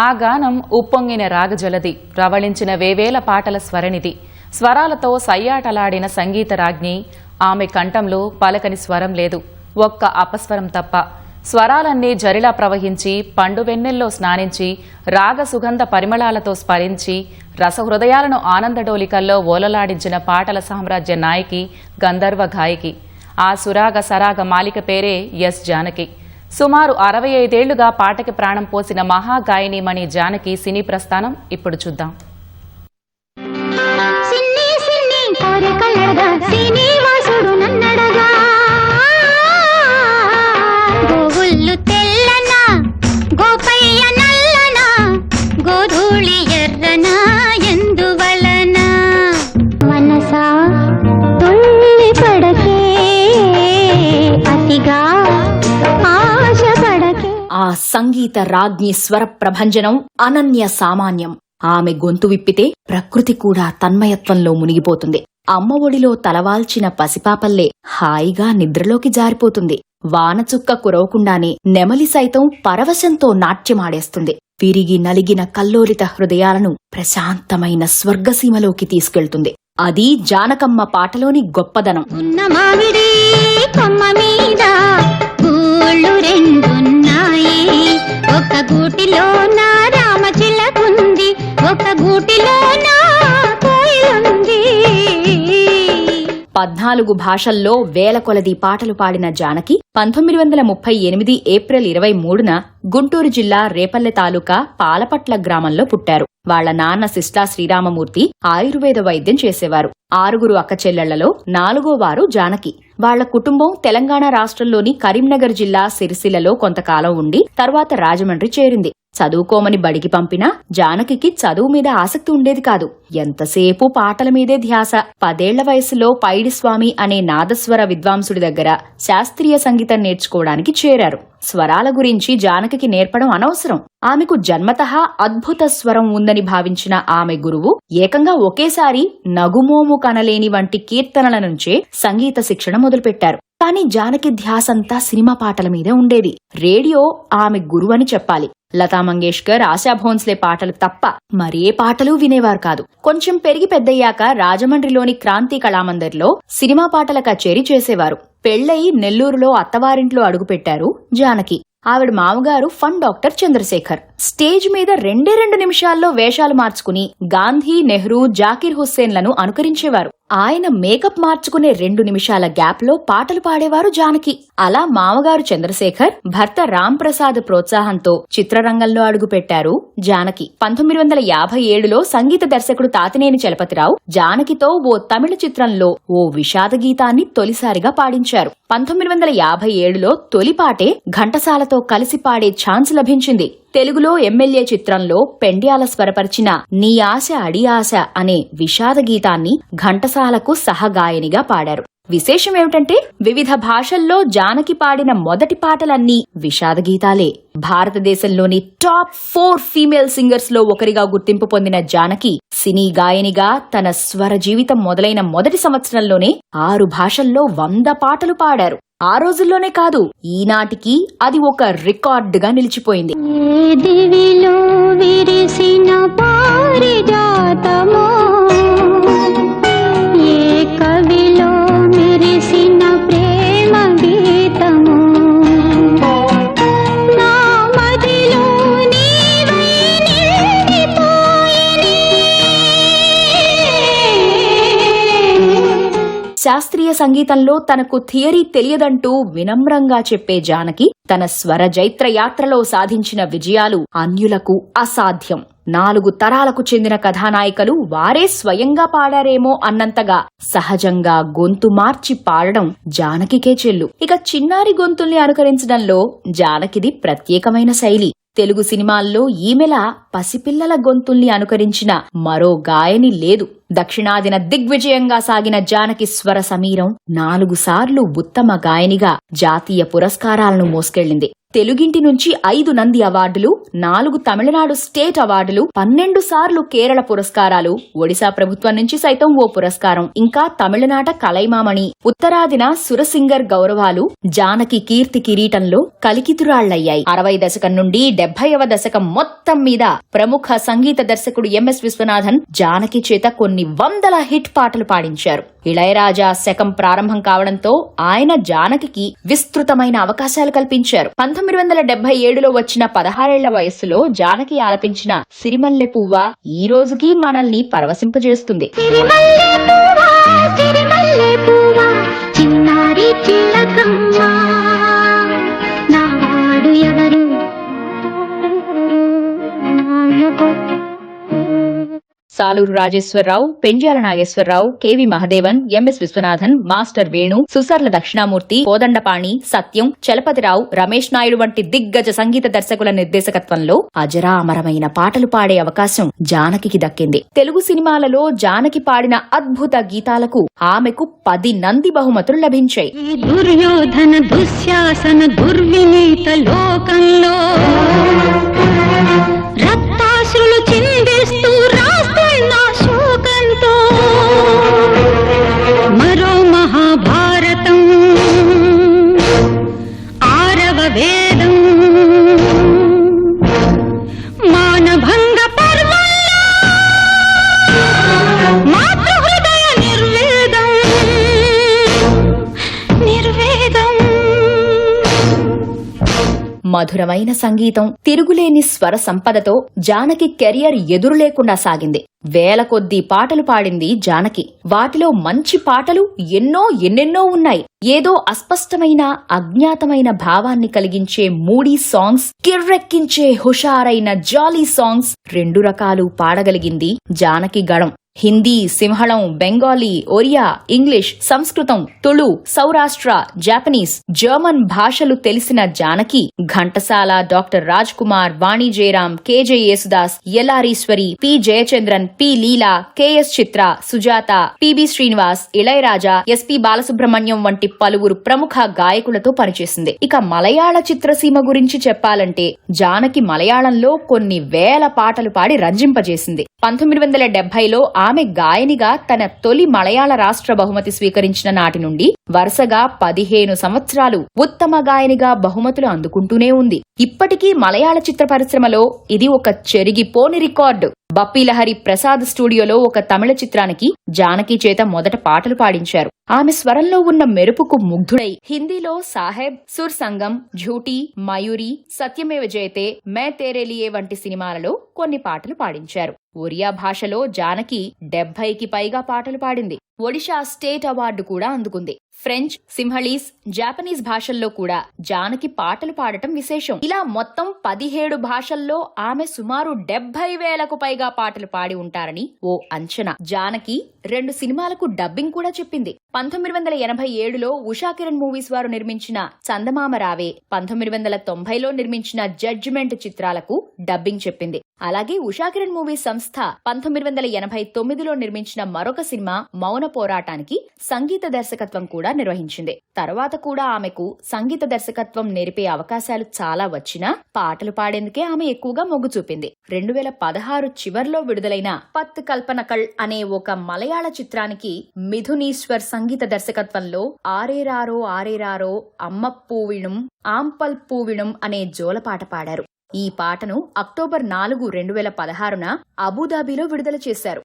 ఆ గానం ఉప్పొంగిన రాగజలది, రవళించిన వేవేల పాటల స్వరనిధి, స్వరాలతో సయ్యాటలాడిన సంగీత రాజ్ఞి. ఆమె కంఠంలో పలకని స్వరం లేదు, ఒక్క అపస్వరం తప్ప. స్వరాలన్నీ జరిలా ప్రవహించి, పండు వెన్నెల్లో స్నానించి, రాగ సుగంధ పరిమళాలతో స్మరించి, రసహృదయాలను ఆనందడోలికల్లో ఓలలాడించిన పాటల సామ్రాజ్య నాయకి, గంధర్వ గాయకి. ఆ సురాగ సరాగ మాలిక పేరే ఎస్ జానకి. సుమారు 65 ఏళ్లుగా పాటకి ప్రాణం పోసిన మహాగాయనీమణి జానకి సినీ ప్రస్థానం ఇప్పుడు చూద్దాం. ఆ సంగీత రాజ్ఞి స్వర ప్రభంజనం అనన్య సామాన్యం. ఆమె గొంతు విప్పితే ప్రకృతి కూడా తన్మయత్వంలో మునిగిపోతుంది. అమ్మ ఒడిలో తలవాల్చిన పసిపాపల్లే హాయిగా నిద్రలోకి జారిపోతుంది. వానచుక్క కురవకుండానే నెమలి సైతం పరవశంతో నాట్యమాడేస్తుంది. విరిగి నలిగిన కల్లోలిత హృదయాలను ప్రశాంతమైన స్వర్గసీమలోకి తీసుకెళ్తుంది. అది జానకమ్మ పాటలోని గొప్పదనం. ఒక గూటిలో నా రామచిలకుంది, ఒక గూటిలో నా కోయిలుంది. 14 భాషల్లో వేల కొలది పాటలు పాడిన జానకి 1938 ఏప్రిల్ 23న గుంటూరు జిల్లా రేపల్లె తాలూకా పాలపట్ల గ్రామంలో పుట్టారు. వాళ్ల నాన్న సిస్లా శ్రీరామమూర్తి ఆయుర్వేద వైద్యం చేసేవారు. 6 అక్క చెల్లెళ్లలో 4వ వారు జానకి. వాళ్ల కుటుంబం తెలంగాణ రాష్ట్రంలోని కరీంనగర్ జిల్లా సిరిసిల్లలో కొంతకాలం ఉండి తర్వాత రాజమండ్రి చేరింది. చదువుకోమని బడికి పంపినా జానకికి చదువు మీద ఆసక్తి ఉండేది కాదు. ఎంతసేపు పాటల మీదే ధ్యాస. 10 ఏళ్ల వయసులో పైడిస్వామి అనే నాదస్వర విద్వాంసుడి దగ్గర శాస్త్రీయ సంగీతం నేర్చుకోవడానికి చేరారు. స్వరాల గురించి జానకికి నేర్పడం అనవసరం. ఆమెకు జన్మతః అద్భుత స్వరం ఉందని భావించిన ఆమె గురువు ఏకంగా ఒకేసారి నగుమోము కనలేని వంటి కీర్తనల నుంచే సంగీత శిక్షణ మొదలుపెట్టారు. కాని జానకి ధ్యాసంతా సినిమా పాటల మీదే ఉండేది. రేడియో ఆమె గురువని చెప్పాలి. లతా మంగేష్కర్, ఆశా భోన్స్లే పాటలు తప్ప మరే పాటలు వినేవారు కాదు. కొంచెం పెరిగి పెద్దయ్యాక రాజమండ్రిలోని క్రాంతి కళామందిర్లో సినిమా పాటల కచేరీ చేసేవారు. పెళ్లై నెల్లూరులో అత్తవారింట్లో అడుగుపెట్టారు జానకి. ఆవిడ మామగారు ఫన్ డాక్టర్ చంద్రశేఖర్. స్టేజ్ మీద 2 నిమిషాల్లో వేషాలు మార్చుకుని గాంధీ, నెహ్రూ, జాకిర్ హుస్సేన్లను అనుకరించేవారు. ఆయన మేకప్ మార్చుకునే 2 నిమిషాల గ్యాప్ లో పాటలు పాడేవారు జానకి. అలా మామగారు చంద్రశేఖర్, భర్త రామ్ ప్రసాద్ ప్రోత్సాహంతో చిత్రరంగంలో అడుగుపెట్టారు జానకి. 1957లో సంగీత దర్శకుడు తాతినేని చలపతిరావు జానకితో ఓ తమిళ చిత్రంలో ఓ విషాద గీతాన్ని తొలిసారిగా పాడించారు. 1957లో తొలిపాటే ఘంటసాలతో కలిసి పాడే ఛాన్స్ లభించింది. తెలుగులో ఎమ్మెల్యే చిత్రంలో పెండ్యాల స్వరపరిచిన నీ ఆశ అడి ఆశ అనే విషాద గీతాన్ని ఘంటసాలకు సహగాయనిగా పాడారు. విశేషమేమిటంటే వివిధ భాషల్లో జానకి పాడిన మొదటి పాటలన్నీ విషాద గీతాలే. భారతదేశంలోని టాప్ 4 ఫీమేల్ సింగర్స్ లో ఒకరిగా గుర్తింపు పొందిన జానకి సినీ గాయనిగా తన స్వర జీవితం మొదలైన మొదటి సంవత్సరంలోనే 6 భాషల్లో 100 పాటలు పాడారు. ఆ రోజుల్లోనే కాదు, ఈనాటికి అది ఒక రికార్డుగా నిలిచిపోయింది. శాస్త్రీయ సంగీతంలో తనకు థియరీ తెలియదంటూ వినమ్రంగా చెప్పే జానకి తన స్వర జైత్ర యాత్రలో సాధించిన విజయాలు అన్యులకు అసాధ్యం. 4 తరాలకు చెందిన కథానాయికలు వారే స్వయంగా పాడారేమో అన్నంతగా సహజంగా గొంతు మార్చి పాడడం జానకికే చెల్లు. ఇక చిన్నారి గొంతుల్ని అనుకరించడంలో జానకిది ప్రత్యేకమైన శైలి. తెలుగు సినిమాల్లో ఈమెలా పసిపిల్లల గొంతుల్ని అనుకరించిన మరో గాయని లేదు. దక్షిణాదిన దిగ్విజయంగా సాగిన జానకి స్వర సమీరం 4 సార్లు ఉత్తమ గాయనిగా జాతీయ పురస్కారాలను మోసుకెళ్లింది. తెలుగింటి నుంచి 5 నంది అవార్డులు, 4 తమిళనాడు స్టేట్ అవార్డులు, 12 సార్లు కేరళ పురస్కారాలు, ఒడిశా ప్రభుత్వం నుంచి సైతం ఓ పురస్కారం, ఇంకా తమిళనాట కలైమామణి, ఉత్తరాదిన సురసింగర్ గౌరవాలు జానకి కీర్తి కిరీటంలో కలికితురాళ్లయ్యాయి. 60 దశకం నుండి 70వ దశకం మొత్తం మీద ప్రముఖ సంగీత దర్శకుడు ఎంఎస్ విశ్వనాథన్ జానకి చేత కొన్ని వందల హిట్ పాటలు పాడించారు. ఇళయరాజా శకం ప్రారంభం కావడంతో ఆయన జానకి విస్తృతమైన అవకాశాలు కల్పించారు. 1977లో వచ్చిన 16 ఏళ్ల వయస్సులో జానకి ఆలపించిన సిరిమల్లె పువ్వా ఈ రోజుకి మనల్ని పరవశింపజేస్తుంది. Saluru Rajeswara Rao, Penjala Nageswara Rao, KV Mahadevan, MS Viswanathan, master Venu, Susarla Dakshinamurthy, Kodandapani, Satyam, Chalapathi Rao, Ramesh Naidu వంటి దిగ్గజ సంగీత దర్శకుల నిర్దేశకత్వంలో అజరామరమైన పాటలు పాడే అవకాశం జానకి దక్కింది. తెలుగు సినిమాలలో జానకి పాడిన అద్భుత గీతాలకు ఆమెకు 10 నంది బహుమతులు లభించాయి. దుర్యోధన దుశ్శాసన దుర్వినీత లోకంలో రక్తాశ్రులు చిందిస్తూ రాస్తున్న శోకంతో మరో మహాభారతం, ఆరవ వేదం, మానభంగ పర్వంలో మాతృహృదయ నిర్వేదం. మధురమైన సంగీతం, తిరుగులేని స్వర సంపదతో జానకి కెరియర్ ఎదురు లేకుండా సాగింది. వేల కొద్దీ పాటలు పాడింది జానకి. వాటిలో మంచి పాటలు ఎన్నెన్నో ఉన్నాయి. ఏదో అస్పష్టమైన అజ్ఞాతమైన భావాన్ని కలిగించే మూడీ సాంగ్స్, కిర్రెక్కించే హుషారైన జాలీ సాంగ్స్ 2 రకాలు పాడగలిగింది జానకి గళం. హిందీ, సింహళం, బెంగాలీ, ఒరియా, ఇంగ్లీష్, సంస్కృతం, తుళు, సౌరాష్ట్ర, జాపనీస్, జర్మన్ భాషలు తెలిసిన జానకి ఘంటసాల, డాక్టర్ రాజ్ కుమార్, వాణి Jayaram, KJ Yesudas, ఎల్ఆరీశ్వరి, P Jayachandran, P లీలా, కెఎస్ చిత్ర, సుజాత, పిబి శ్రీనివాస్, ఇళయరాజా, ఎస్పి బాలసుబ్రహ్మణ్యం వంటి పలువురు ప్రముఖ గాయకులతో పనిచేసింది. ఇక మలయాళ చిత్రసీమ గురించి చెప్పాలంటే జానకి మలయాళంలో కొన్ని వేల పాటలు పాడి రంజింపజేసింది. 1970లో ఆమె గాయనిగా తన తొలి మలయాళ రాష్ట్ర బహుమతి స్వీకరించిన నాటి నుండి వరుసగా 15 సంవత్సరాలు ఉత్తమ గాయనిగా బహుమతులు అందుకుంటూనే ఉంది. ఇప్పటికీ మలయాళ చిత్ర పరిశ్రమలో ఇది ఒక చెరిగిపోని రికార్డు. బప్పీలహరి ప్రసాద్ స్టూడియోలో ఒక తమిళ చిత్రానికి జానకి చేత మొదట పాటలు పాడించారు. ఆమె స్వరంలో ఉన్న మెరుపుకు ముగ్ధుడై హిందీలో సాహెబ్, సుర్ సంగం, ఝూటీ, మయూరి, సత్యమేవ జయతే, మే తేరే లియే వంటి సినిమాలలో కొన్ని పాటలు పాడించారు. ఒరియా భాషలో జానకి 70కి పైగా పాటలు పాడింది. ఒడిషా స్టేట్ అవార్డు కూడా అందుకుంది. ఫ్రెంచ్, సింహళీస్, జాపనీస్ భాషల్లో కూడా జానకి పాటలు పాడటం విశేషం. ఇలా మొత్తం 17 భాషల్లో ఆమె సుమారు 70,000కు పైగా పాటలు పాడి ఉంటారని ఓ అంచనా. జానకి 2 సినిమాలకు డబ్బింగ్ కూడా చెప్పింది. 1987లో ఉషా కిరణ్ మూవీస్ వారు నిర్మించిన చందమామ రావే, 1990లో నిర్మించిన జడ్జిమెంట్ చిత్రాలకు డబ్బింగ్ చెప్పింది. అలాగే ఉషా కిరణ్ మూవీస్ సంస్థ 1989లో నిర్మించిన మరొక సినిమా మౌన పోరాటానికి సంగీత దర్శకత్వం కూడా నిర్వహించింది. తర్వాత కూడా ఆమెకు సంగీత దర్శకత్వం నేర్పే అవకాశాలు చాలా వచ్చినా పాటలు పాడేందుకే ఆమె ఎక్కువగా మొగ్గు చూపింది. 2016 చివర్లో విడుదలైన పత్ కల్పనకళ్ అనే ఒక మలయాళ చిత్రానికి మిథునీశ్వర్ సంగీత దర్శకత్వంలో ఆరేరారో ఆరేరారో, అమ్మప్పూవిణుం, ఆంపల్ పూవిణుం అనే జోలపాట పాడారు. ఈ పాటను అక్టోబర్ 4, 2016న అబుదాబిలో విడుదల చేశారు.